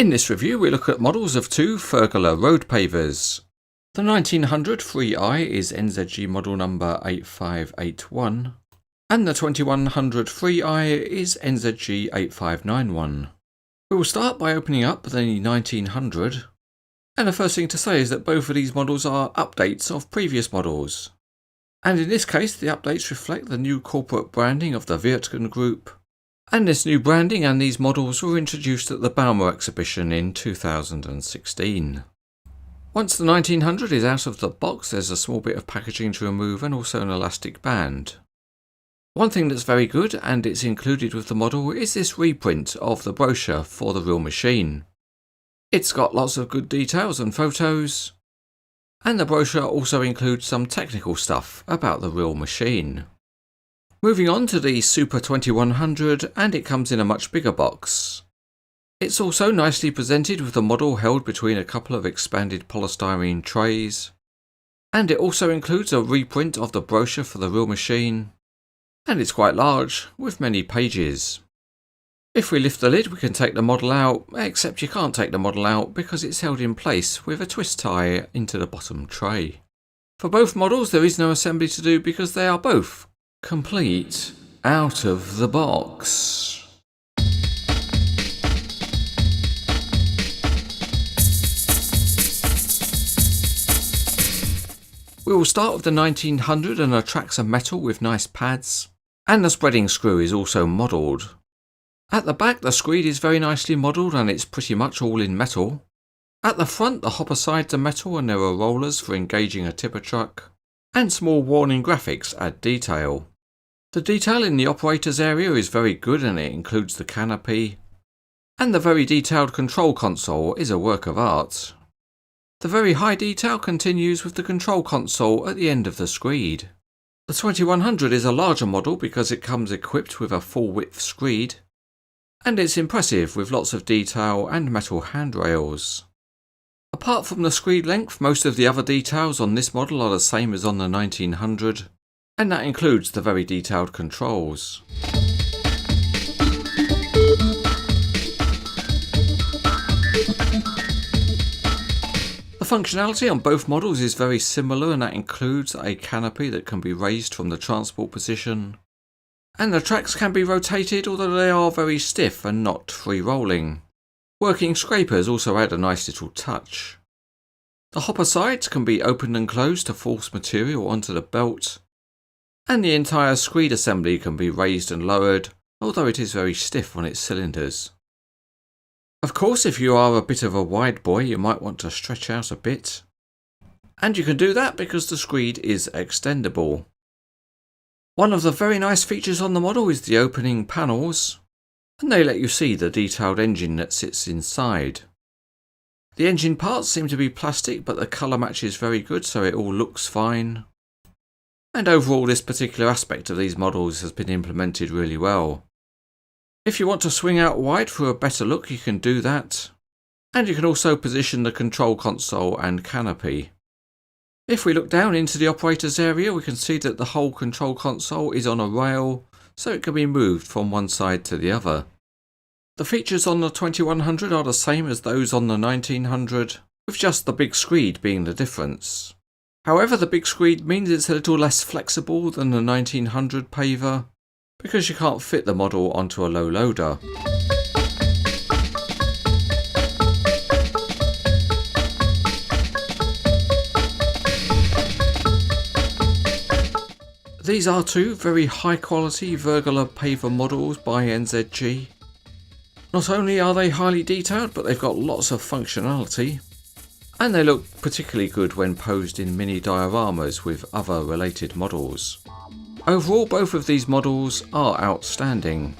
In this review we look at models of two Vögele road pavers. The 1900 3i is NZG model number 8581 and the 2100 3i is NZG 8591. We will start by opening up the 1900, and the first thing to say is that both of these models are updates of previous models. And in this case the updates reflect the new corporate branding of the Vögele group. And this new branding and these models were introduced at the Pavers exhibition in 2016. Once the 1900 is out of the box, there's a small bit of packaging to remove and also an elastic band. One thing that's very good, and it's included with the model, is this reprint of the brochure for the real machine. It's got lots of good details and photos, and the brochure also includes some technical stuff about the real machine. Moving on to the Super 2100, and it comes in a much bigger box. It's also nicely presented with the model held between a couple of expanded polystyrene trays, and it also includes a reprint of the brochure for the real machine, and it's quite large with many pages. If we lift the lid we can take the model out, except you can't take the model out because it's held in place with a twist tie into the bottom tray. For both models there is no assembly to do because they are both complete out of the box. We will start with the 1900, and the tracks are metal with nice pads, and the spreading screw is also modelled. At the back the screed is very nicely modelled and it's pretty much all in metal. At the front the hopper sides are metal and there are rollers for engaging a tipper truck, and small warning graphics add detail. The detail in the operator's area is very good and it includes the canopy, and the very detailed control console is a work of art. The very high detail continues with the control console at the end of the screed. The 2100 is a larger model because it comes equipped with a full width screed, and it's impressive with lots of detail and metal handrails. Apart from the screed length, most of the other details on this model are the same as on the 1900, and that includes the very detailed controls. The functionality on both models is very similar, and that includes a canopy that can be raised from the transport position, and the tracks can be rotated although they are very stiff and not free rolling. Working scrapers also add a nice little touch. The hopper sides can be opened and closed to force material onto the belt, and the entire screed assembly can be raised and lowered, although it is very stiff on its cylinders. Of course, if you are a bit of a wide boy you might want to stretch out a bit, and you can do that because the screed is extendable. One of the very nice features on the model is the opening panels, and they let you see the detailed engine that sits inside. The engine parts seem to be plastic, but the colour match is very good, so it all looks fine. And overall this particular aspect of these models has been implemented really well. If you want to swing out wide for a better look you can do that, and you can also position the control console and canopy. If we look down into the operator's area we can see that the whole control console is on a rail, so it can be moved from one side to the other. The features on the 2100 are the same as those on the 1900, with just the big screed being the difference. However, the big screed means it's a little less flexible than the 1900 paver, because you can't fit the model onto a low loader. These are two very high quality Vögele paver models by NZG. Not only are they highly detailed, but they've got lots of functionality, and they look particularly good when posed in mini dioramas with other related models. Overall, both of these models are outstanding.